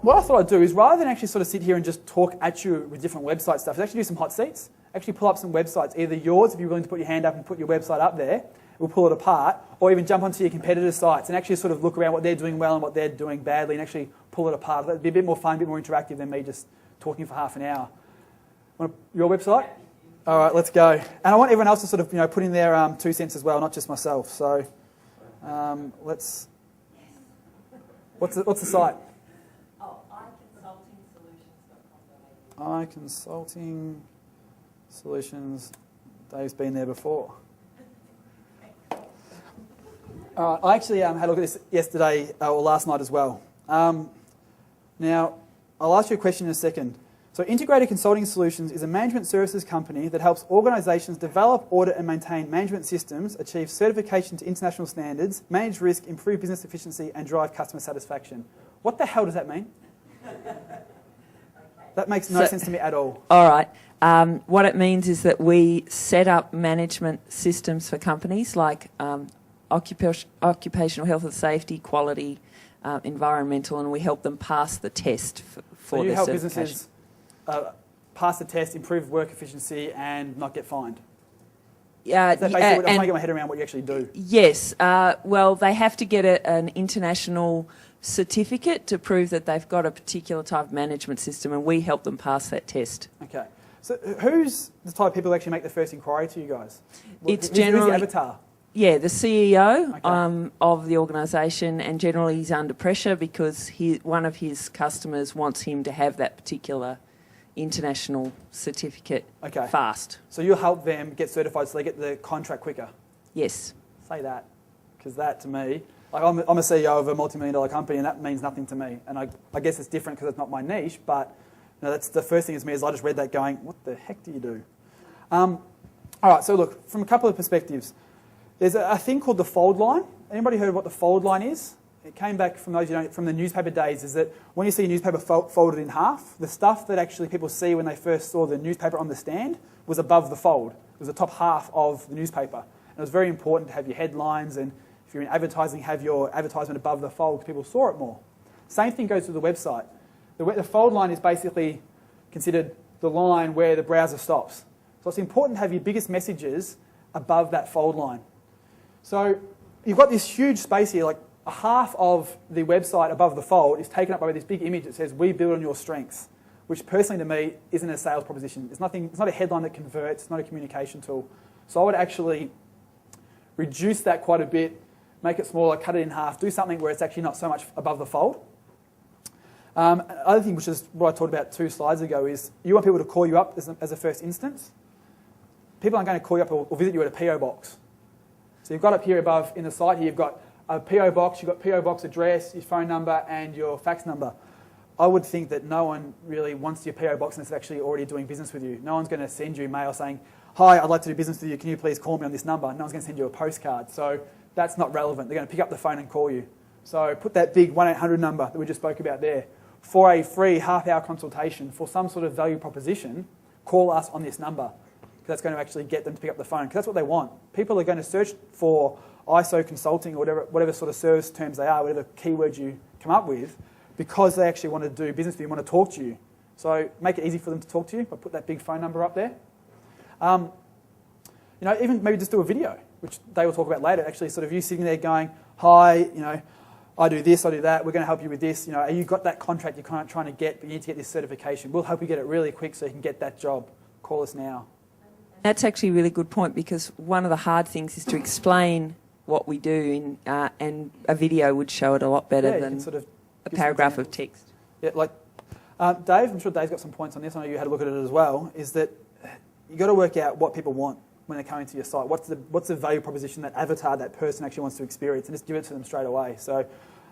what I thought I'd do is, rather than actually sort of sit here and just talk at you with different website stuff, is actually do some hot seats. Actually pull up some websites, either yours, if you're willing to put your hand up and put your website up there, we'll pull it apart, or even jump onto your competitors' sites and actually sort of look around what they're doing well and what they're doing badly and actually pull it apart. That'd be a bit more fun, a bit more interactive than me just talking for half an hour. Your website? All right, let's go. And I want everyone else to sort of, put in their 2 cents as well, not just myself. So let's... What's the site? Oh, iConsultingSolutions.com. iConsulting Solutions. Dave's been there before. All right, I actually had a look at this yesterday or last night as well. Now, I'll ask you a question in a second. So Integrated Consulting Solutions is a management services company that helps organisations develop, audit and maintain management systems, achieve certification to international standards, manage risk, improve business efficiency and drive customer satisfaction. What the hell does that mean? That makes no sense to me at all. All right. What it means is that we set up management systems for companies like occupational health and safety, quality, environmental, and we help them pass the test for their certification. So you help businesses pass the test, improve work efficiency, and not get fined? I'm trying to get my head around what you actually do. Yes. Well, they have to get an international certificate to prove that they've got a particular type of management system, and we help them pass that test. Okay. So who's the type of people who actually make the first inquiry to you guys? It's generally... Who's the avatar? Yeah, the CEO of the organisation, and generally he's under pressure because one of his customers wants him to have that particular international certificate fast. So you'll help them get certified so they get the contract quicker? Yes. Say that, because that to me, like I'm a CEO of a multi-million-dollar company and that means nothing to me. And I guess it's different because it's not my niche, but that's the first thing is me is I just read that going, what the heck do you do? All right, so look, from a couple of perspectives. There's a thing called the fold line. Anybody heard what the fold line is? It came back from those from the newspaper days, is that when you see a newspaper folded in half, the stuff that actually people see when they first saw the newspaper on the stand was above the fold. It was the top half of the newspaper. And it was very important to have your headlines, and if you're in advertising, have your advertisement above the fold because people saw it more. Same thing goes to the website. The fold line is basically considered the line where the browser stops. So it's important to have your biggest messages above that fold line. So you've got this huge space here, like a half of the website above the fold is taken up by this big image that says, we build on your strengths, which personally to me isn't a sales proposition. It's not a headline that converts, it's not a communication tool. So I would actually reduce that quite a bit, make it smaller, cut it in half, do something where it's actually not so much above the fold. Another thing, which is what I talked about 2 slides ago, is you want people to call you up as a first instance. People aren't going to call you up or visit you at a PO box. So you've got up here above in the site here, you've got a PO box, you've got PO box address, your phone number and your fax number. I would think that no one really wants your PO box unless they're actually already doing business with you. No one's going to send you mail saying, hi, I'd like to do business with you, can you please call me on this number? No one's going to send you a postcard. So that's not relevant. They're going to pick up the phone and call you. So put that big 1-800 number that we just spoke about there. For a free half-hour consultation for some sort of value proposition, call us on this number. That's going to actually get them to pick up the phone, because that's what they want. People are going to search for ISO consulting or whatever sort of service terms they are, whatever keywords you come up with, because they actually want to do business with you, want to talk to you. So make it easy for them to talk to you, but put that big phone number up there. Even maybe just do a video, which they will talk about later, actually sort of you sitting there going, hi, I do this, I do that, we're going to help you with this. You've got that contract you're kind of trying to get, but you need to get this certification. We'll help you get it really quick so you can get that job. Call us now. That's actually a really good point, because one of the hard things is to explain what we do, and a video would show it a lot better than sort of a paragraph of text. Yeah, Dave, I'm sure Dave's got some points on this, I know you had a look at it as well, is that you've got to work out what people want when they're coming to your site. What's the value proposition that avatar that person actually wants to experience, and just give it to them straight away. So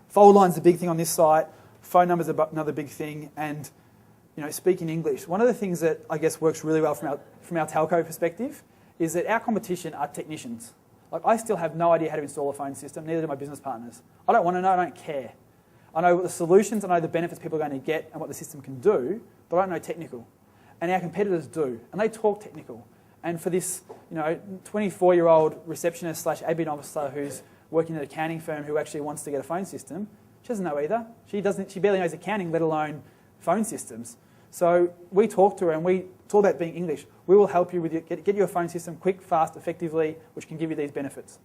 fold line's a big thing on this site, phone number's another big thing, and speaking English. One of the things that I guess works really well from our telco perspective is that our competition are technicians. I still have no idea how to install a phone system, neither do my business partners. I don't want to know, I don't care. I know what the solutions, I know the benefits people are going to get and what the system can do, but I don't know technical. And our competitors do, and they talk technical. And for this 24-year-old receptionist / admin officer who's working at an accounting firm who actually wants to get a phone system, She doesn't know either. She barely knows accounting, let alone phone systems. So we talk to her and we talk about being English. We will help you with get you a phone system quick, fast, effectively, which can give you these benefits.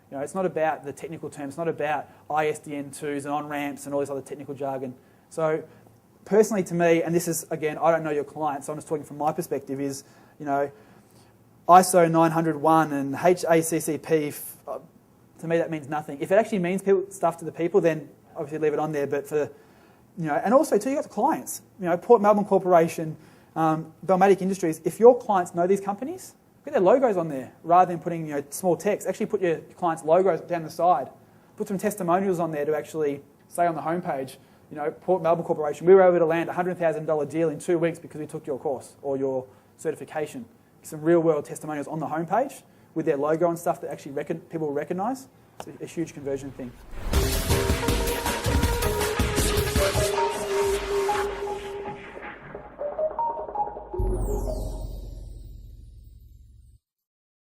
You know, it's not about the technical terms. It's not about ISDN2s and on-ramps and all this other technical jargon. So personally to me, and this is, again, I don't know your client, so I'm just talking from my perspective, is, you know, ISO 901 and HACCP, to me that means nothing. If it actually means stuff to the people, then obviously leave it on there. But for, you know, and also too, you've got the clients. You know, Port Melbourne Corporation, Belmatic Industries, if your clients know these companies, put their logos on there rather than putting, you know, small text. Actually put your clients' logos down the side. Put some testimonials on there to actually say on the homepage, you know, Port Melbourne Corporation, we were able to land a $100,000 deal in 2 weeks because we took your course or your certification. Some real-world testimonials on the homepage with their logo and stuff that actually people will recognise. It's a huge conversion thing.